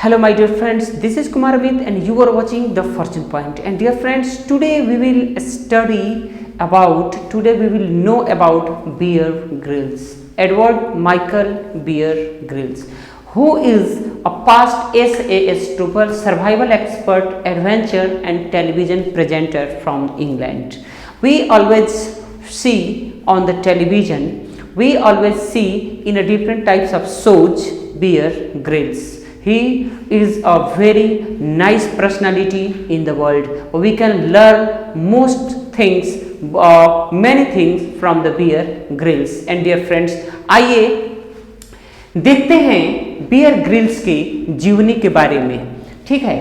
Hello my dear friends, this is Kumar Amit and you are watching The Fortune Point. And dear friends, today we will know about Bear Grylls, Edward Michael Bear Grylls, who is a past SAS trooper, survival expert, adventure and television presenter from England. We always see on the television, we always see in a different types of shows Bear Grylls. He is a very nice personality in the world. We can learn most things, many things from the Bear Grylls. And dear friends, आइए देखते हैं Bear Grylls के जीवनी के बारे में। ठीक है,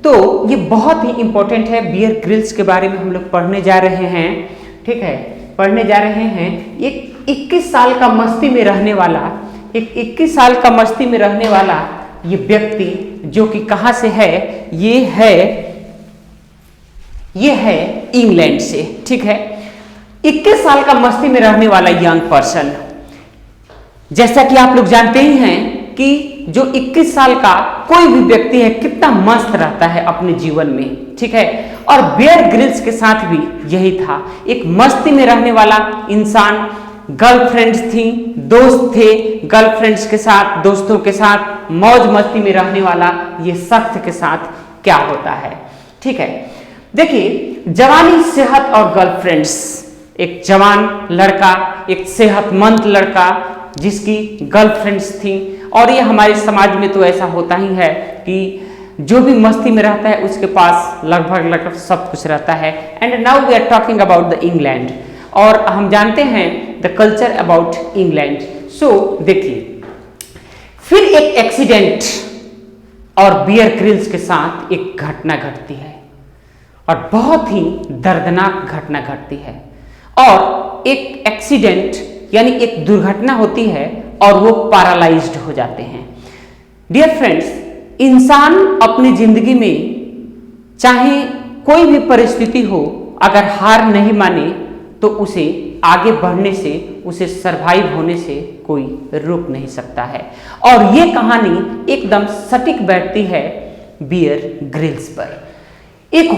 तो ये बहुत ही इंपॉर्टेंट है। बियर ग्रिल्स के बारे में हम लोग पढ़ने जा रहे हैं। ठीक है, पढ़ने जा रहे हैं। एक 21 साल का मस्ती में रहने वाला ये व्यक्ति जो कि कहां से है, ये है इंग्लैंड से। ठीक है, 21 साल का मस्ती में रहने वाला यंग पर्सन। जैसा कि आप लोग जानते ही हैं कि जो 21 साल का कोई भी व्यक्ति है कितना मस्त रहता है अपने जीवन में। ठीक है, और बियर ग्रिल्स के साथ भी यही था। एक मस्ती में रहने वाला इंसान, गर्लफ्रेंड्स थी, दोस्त थे, गर्लफ्रेंड्स के साथ, दोस्तों के साथ मौज मस्ती में रहने वाला ये शख्स के साथ क्या होता है। ठीक है, देखिए, जवानी, सेहत और गर्लफ्रेंड्स। एक जवान लड़का, एक सेहतमंद लड़का जिसकी गर्लफ्रेंड्स थी। और ये हमारे समाज में तो ऐसा होता ही है कि जो भी मस्ती में रहता है उसके पास लगभग सब कुछ रहता है। And now we are talking about the England, और हम जानते हैं the culture about England. So देखिए, फिर एक एक्सीडेंट और बियर ग्रिल्स के साथ एक घटना घटती है, और बहुत ही दर्दनाक घटना घटती है। और एक एक्सीडेंट यानी एक दुर्घटना होती है और वो पैरालाइज्ड हो जाते हैं। डियर फ्रेंड्स, इंसान अपनी जिंदगी में चाहे कोई भी परिस्थिति हो, अगर हार नहीं माने तो उसे आगे बढ़ने से, उसे सरवाइव होने से कोई रोक नहीं सकता है। और ये कहानी एकदम सटीक बैठती है बियर ग्रिल्स पर। एक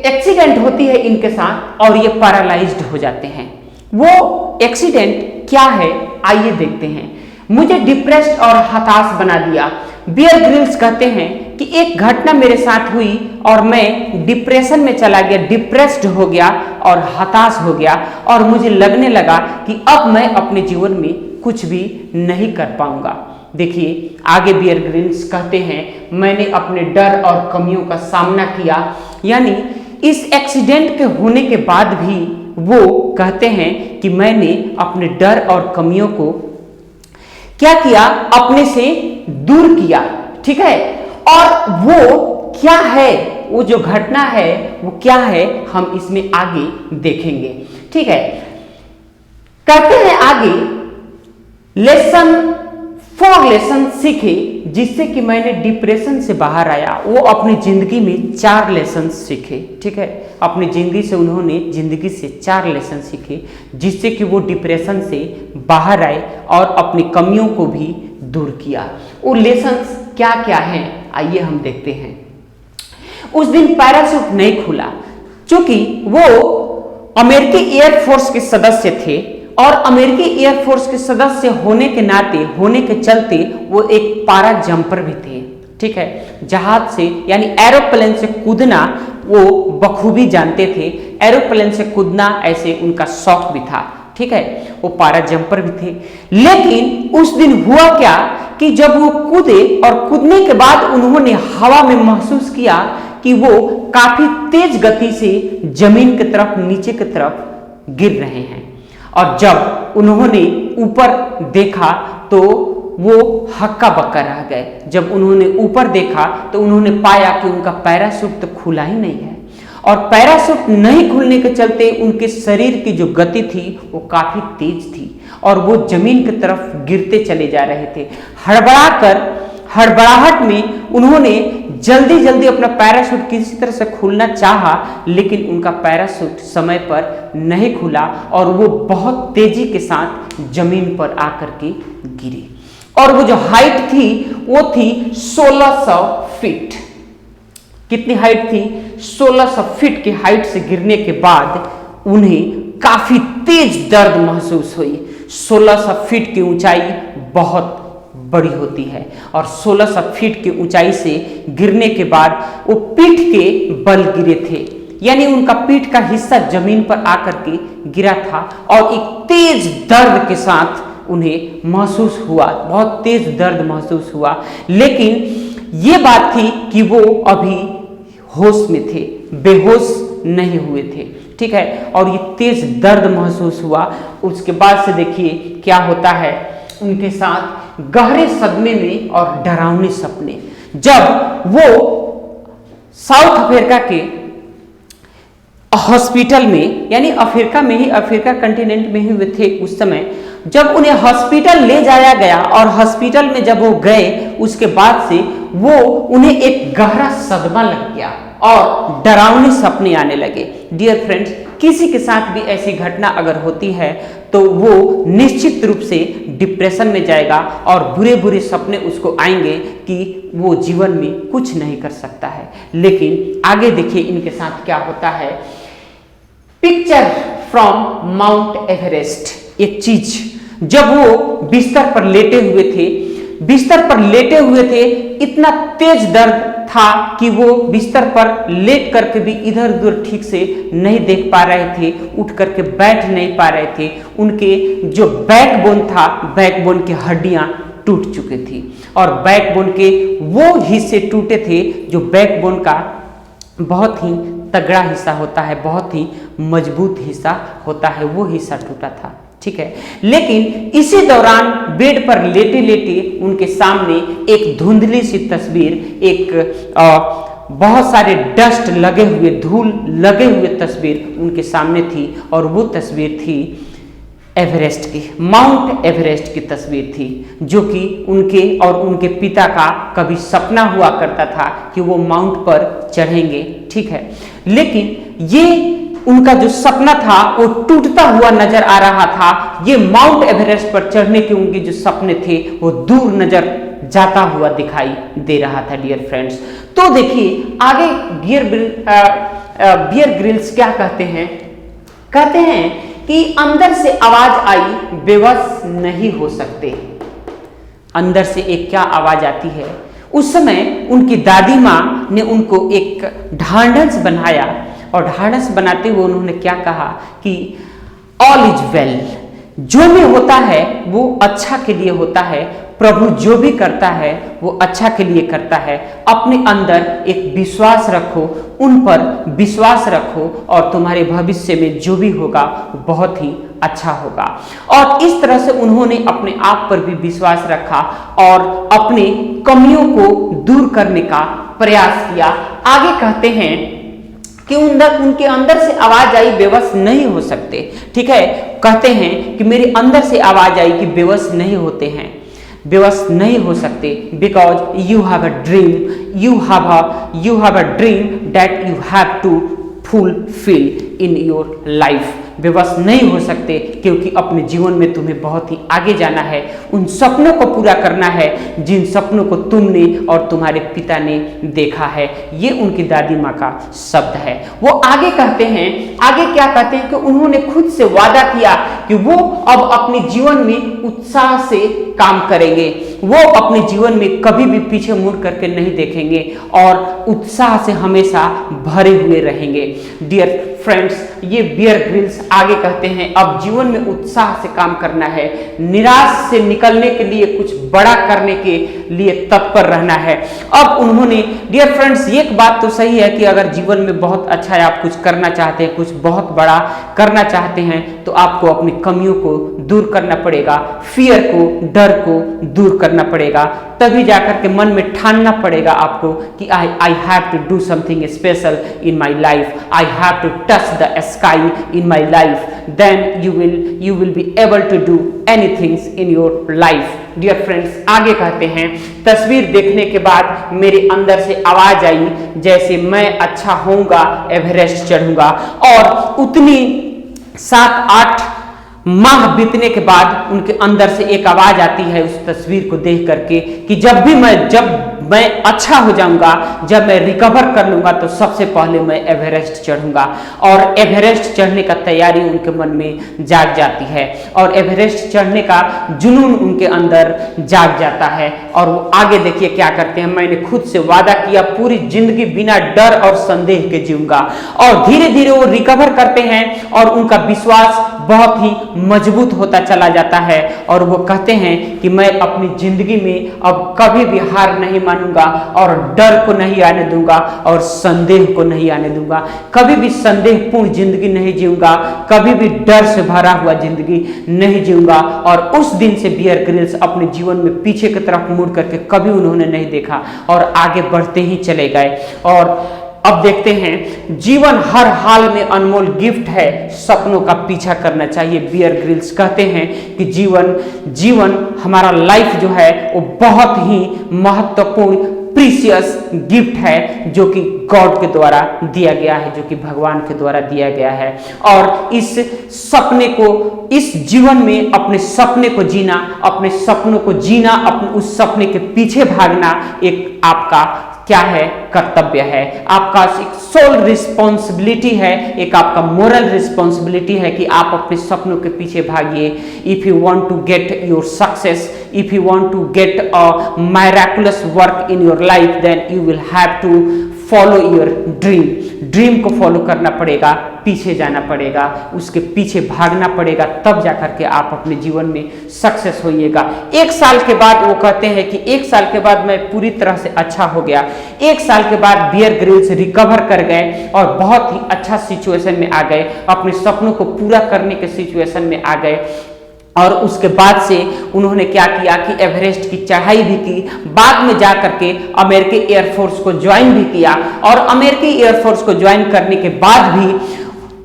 एक्सीडेंट होती है इनके साथ और ये पैरालाइज्ड हो जाते हैं। वो एक्सीडेंट क्या है, आइए देखते हैं। मुझे डिप्रेस्ड और हताश बना दिया। बियर ग्रिल्स कहते हैं कि एक घटना मेरे साथ हुई और मैं डिप्रेशन में चला गया, डिप्रेस्ड हो गया और हताश हो गया, और मुझे लगने लगा कि अब मैं अपने जीवन में कुछ भी नहीं कर पाऊंगा। देखिए, आगे बियर ग्रिल्स कहते हैं, मैंने अपने डर और कमियों का सामना किया। यानी इस एक्सीडेंट के होने के बाद भी वो कहते हैं कि मैंने अपने डर और कमियों को क्या किया, अपने से दूर किया। ठीक है, और वो क्या है, वो जो घटना है वो क्या है, हम इसमें आगे देखेंगे। ठीक है, कहते हैं आगे, फोर लेसन सीखे जिससे कि मैंने डिप्रेशन से बाहर आया। वो अपनी जिंदगी में 4 लेसन सीखे। ठीक है, अपनी जिंदगी से उन्होंने जिंदगी से 4 लेसन सीखे जिससे कि वो डिप्रेशन से बाहर आए और अपनी कमियों को भी दूर किया। वो लेसन्स क्या क्या हैं, आइए हम देखते हैं। उस दिन पैराशूट नहीं खुला, क्योंकि वो अमेरिकी एयरफोर्स के सदस्य थे, और अमेरिकी एयरफोर्स के सदस्य होने के चलते वो एक पारा जंपर भी थे। ठीक है, जहाज से यानी एरोप्लेन से कूदना वो बखूबी जानते थे। एरोप्लेन से कूदना ऐसे उनका शौक भी था। ठीक है, वो पारा जंपर भी थे। लेकिन उस दिन हुआ क्या कि जब वो कूदे और कूदने के बाद उन्होंने हवा में महसूस किया कि वो काफी तेज गति से जमीन की तरफ, नीचे की तरफ गिर रहे हैं। और जब उन्होंने ऊपर देखा तो वो हक्का बक्का रह गए। जब उन्होंने ऊपर देखा तो उन्होंने पाया कि उनका पैराशूट तो खुला ही नहीं है, और पैराशूट नहीं खुलने के चलते उनके शरीर की जो गति थी वो काफी तेज थी, और वो जमीन की तरफ गिरते चले जा रहे थे। हड़बड़ाहट में उन्होंने जल्दी अपना पैराशूट किसी तरह से खुलना चाहा, लेकिन उनका पैराशूट समय पर नहीं खुला और वो बहुत तेजी के साथ जमीन पर आकर के गिरे। और वो जो हाइट थी वो थी 1600 फीट। कितनी हाइट थी? 1600 फीट की हाइट से गिरने के बाद उन्हें काफी तेज दर्द महसूस हुई। 1600 फीट की ऊंचाई बहुत बड़ी होती है और 1600 फीट की ऊंचाई से गिरने के बाद वो पीठ के बल गिरे थे, यानी उनका पीठ का हिस्सा जमीन पर आकर के गिरा था और एक तेज दर्द के साथ उन्हें महसूस हुआ, बहुत तेज दर्द महसूस हुआ। लेकिन ये बात थी कि वो अभी होश में थे, बेहोश नहीं हुए थे, ठीक है। और ये तेज दर्द महसूस हुआ। उसके बाद से देखिए क्या होता है उनके साथ, गहरे सदमे में और डरावने सपने। जब वो साउथ अफ्रीका के हॉस्पिटल में, यानी अफ्रीका में ही, अफ्रीका कंटिनेंट में ही वे थे उस समय, जब उन्हें हॉस्पिटल ले जाया गया और हॉस्पिटल में जब वो गए उसके बाद से वो उन्हें एक गहरा सदमा लग गया और डरावने सपने आने लगे। डियर फ्रेंड्स, किसी के साथ भी ऐसी घटना अगर होती है तो वो निश्चित रूप से डिप्रेशन में जाएगा और बुरे बुरे सपने उसको आएंगे कि वो जीवन में कुछ नहीं कर सकता है। लेकिन आगे देखिए इनके साथ क्या होता है। पिक्चर फ्रॉम माउंट एवरेस्ट, एक चीज, जब वो बिस्तर पर लेटे हुए थे, इतना तेज दर्द था कि वो बिस्तर पर लेट करके भी इधर उधर ठीक से नहीं देख पा रहे थे, उठ करके बैठ नहीं पा रहे थे। उनके जो बैकबोन था, बैकबोन की हड्डियां टूट चुकी थी और बैकबोन के वो हिस्से टूटे थे जो बैकबोन का बहुत ही तगड़ा हिस्सा होता है, बहुत ही मजबूत हिस्सा होता है, वो हिस्सा टूटा था, ठीक है। लेकिन इसी दौरान बेड पर लेटे लेटे उनके सामने एक धुंधली सी तस्वीर, एक बहुत सारे डस्ट लगे हुए, धूल लगे हुए तस्वीर उनके सामने थी और वो तस्वीर थी एवरेस्ट की, माउंट एवरेस्ट की तस्वीर थी, जो कि उनके और उनके पिता का कभी सपना हुआ करता था कि वो माउंट पर चढ़ेंगे, ठीक है। लेकिन ये उनका जो सपना था वो टूटता हुआ नजर आ रहा था। ये माउंट एवरेस्ट पर चढ़ने के उनके जो सपने थे वो दूर नजर जाता हुआ दिखाई दे रहा था। डियर फ्रेंड्स, तो देखिए आगे बियर ग्रिल्स क्या कहते हैं। कहते हैं कि अंदर से आवाज आई, बेबस नहीं हो सकते। अंदर से एक क्या आवाज आती है। उस समय उनकी दादी माँ ने उनको एक ढांढस बनाया और ढांढस बनाते हुए उन्होंने क्या कहा कि ऑल इज वेल, जो भी होता है वो अच्छा के लिए होता है, प्रभु जो भी करता है वो अच्छा के लिए करता है। अपने अंदर एक विश्वास रखो, उन पर विश्वास रखो और तुम्हारे भविष्य में जो भी होगा वो बहुत ही अच्छा होगा। और इस तरह से उन्होंने अपने आप पर भी विश्वास रखा और अपने कमियों को दूर करने का प्रयास किया। आगे कहते हैं कि उनके अंदर से आवाज आई, बेबस नहीं हो सकते, ठीक है। कहते हैं कि मेरे अंदर से आवाज आई कि बेबस नहीं होते हैं, बेबस नहीं हो सकते, because you have a dream, you have a dream that you have to fulfil in your life. बेबस नहीं हो सकते क्योंकि अपने जीवन में तुम्हें बहुत ही आगे जाना है, उन सपनों को पूरा करना है जिन सपनों को तुमने और तुम्हारे पिता ने देखा है। ये उनकी दादी माँ का शब्द है। वो आगे कहते हैं, आगे क्या कहते हैं कि उन्होंने खुद से वादा किया कि वो अब अपने जीवन में उत्साह से काम करेंगे, वो अपने जीवन में कभी भी पीछे मुड़ करके नहीं देखेंगे और उत्साह से हमेशा भरे हुए रहेंगे। डियर फ्रेंड्स, ये बियर ग्रिल्स आगे कहते हैं अब जीवन में उत्साह से काम करना है, निराश से निकलने के लिए कुछ बड़ा करने के लिए तत्पर रहना है। अब उन्होंने, डियर फ्रेंड्स, एक बात तो सही है कि अगर जीवन में बहुत अच्छा है, आप कुछ करना चाहते हैं, कुछ बहुत बड़ा करना चाहते हैं, तो आपको अपनी कमियों को दूर करना पड़ेगा, फियर को, डर को दूर करना पड़ेगा, तभी जाकर के मन में ठानना पड़ेगा आपको कि I have to do something special in my life, I have to touch the sky in my life, then you will be able to do anything in your life. Dear friends, आगे कहते हैं तस्वीर देखने के बाद मेरे अंदर से आवाज आई जैसे मैं अच्छा होऊंगा, एवरेस्ट चढ़ूंगा और उतनी 7-8 माह बीतने के बाद उनके अंदर से एक आवाज आती है उस तस्वीर को देख करके कि जब मैं अच्छा हो जाऊंगा, जब मैं रिकवर कर लूंगा तो सबसे पहले मैं एवरेस्ट चढ़ूंगा। और एवरेस्ट चढ़ने का तैयारी उनके मन में जाग जाती है और एवरेस्ट चढ़ने का जुनून उनके अंदर जाग जाता है। और वो आगे देखिए क्या करते हैं, मैंने खुद से वादा किया पूरी जिंदगी बिना डर और संदेह के जीऊंगा। और धीरे धीरे वो रिकवर करते हैं और उनका विश्वास बहुत ही मजबूत होता चला जाता है और वो कहते हैं कि मैं अपनी जिंदगी में अब कभी भी हार नहीं मानूंगा और डर को नहीं आने दूंगा और संदेह को नहीं आने दूंगा, कभी भी संदेहपूर्ण जिंदगी नहीं जीऊंगा, कभी भी डर से भरा हुआ जिंदगी नहीं जीऊंगा। और उस दिन से बियर ग्रिल्स अपने जीवन में पीछे की तरफ मुड़ करके कभी उन्होंने नहीं देखा और आगे बढ़ते ही चले गए। और अब देखते हैं, जीवन हर हाल में अनमोल गिफ्ट है, सपनों का पीछा करना चाहिए। बियर ग्रिल्स कहते हैं कि जीवन हमारा लाइफ जो है वो बहुत ही महत्वपूर्ण प्रीशियस गिफ्ट है जो कि गॉड के द्वारा दिया गया है, जो कि भगवान के द्वारा दिया गया है। और इस सपने को, इस जीवन में अपने सपने को जीना, अपने सपनों को जीना, अपने उस सपने के पीछे भागना एक आपका क्या है, कर्तव्य है, आपका एक सोल रिस्पॉन्सिबिलिटी है, एक आपका मोरल रिस्पॉन्सिबिलिटी है कि आप अपने सपनों के पीछे भागिए। If you want to get your success, if you want to get a miraculous work in your life, then you will have to follow your dream को फॉलो करना पड़ेगा, पीछे जाना पड़ेगा, उसके पीछे भागना पड़ेगा, तब जाकर के आप अपने जीवन में सक्सेस होइएगा। एक साल के बाद वो कहते हैं कि एक साल के बाद मैं पूरी तरह से अच्छा हो गया। एक साल के बाद बियर ग्रिल्स रिकवर कर गए और बहुत ही अच्छा सिचुएशन में आ गए, अपने सपनों को पूरा करने के सिचुएशन में आ गए। और उसके बाद से उन्होंने क्या किया कि एवरेस्ट की चढ़ाई भी की, बाद में जाकर के अमेरिकी एयरफोर्स को ज्वाइन भी किया। और अमेरिकी एयरफोर्स को ज्वाइन करने के बाद भी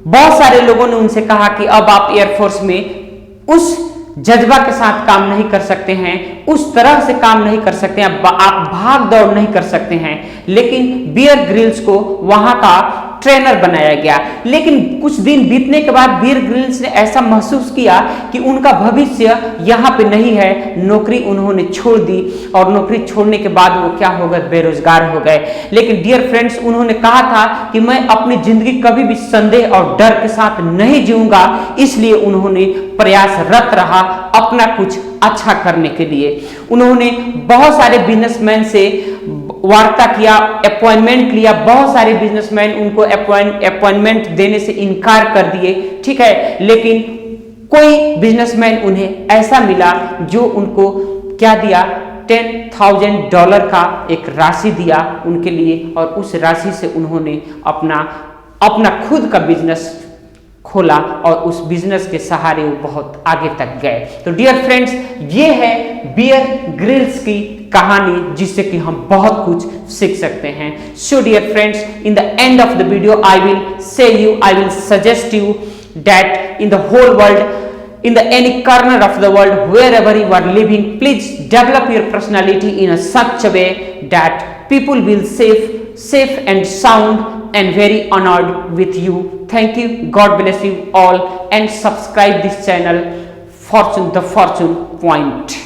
बहुत सारे लोगों ने उनसे कहा कि अब आप एयरफोर्स में उस जज्बा के साथ काम नहीं कर सकते हैं, उस तरह से काम नहीं कर सकते हैं, आप भाग दौड़ नहीं कर सकते हैं। लेकिन बियर ग्रिल्स को वहां का ट्रेनर बनाया गया। लेकिन कुछ दिन बीतने के बाद बियर ग्रिल्स ने ऐसा महसूस किया कि उनका भविष्य यहाँ पे नहीं है, नौकरी उन्होंने छोड़ दी। और नौकरी छोड़ने के बाद वो क्या हो गए, बेरोजगार हो गए। लेकिन डियर फ्रेंड्स, उन्होंने कहा था कि मैं अपनी जिंदगी कभी भी संदेह और डर के साथ नहीं जीऊंगा, इसलिए उन्होंने प्रयासरत रहा अपना कुछ अच्छा करने के लिए। उन्होंने बहुत सारे बिजनेसमैन से वार्ता किया, अपॉइंटमेंट लिया, बहुत सारे बिजनेसमैन उनको अपॉइंटमेंट देने से इनकार कर दिए, ठीक है। लेकिन कोई बिजनेसमैन उन्हें ऐसा मिला जो उनको क्या दिया, $10,000 का एक राशि दिया उनके लिए। और उस राशि से उन्होंने अपना खुद का बिजनेस खोला और उस बिजनेस के सहारे वो बहुत आगे तक गए। तो डियर फ्रेंड्स, ये है बियर ग्रिल्स की कहानी जिससे कि हम बहुत कुछ सीख सकते हैं। So dear friends, in the end of the video I will suggest you that in the whole world, in the any corner of the world, wherever you are living, please develop your personality in a such a way that people will safe and sound and very honored with you. Thank you, God bless you all, and subscribe this channel, The Fortune Point.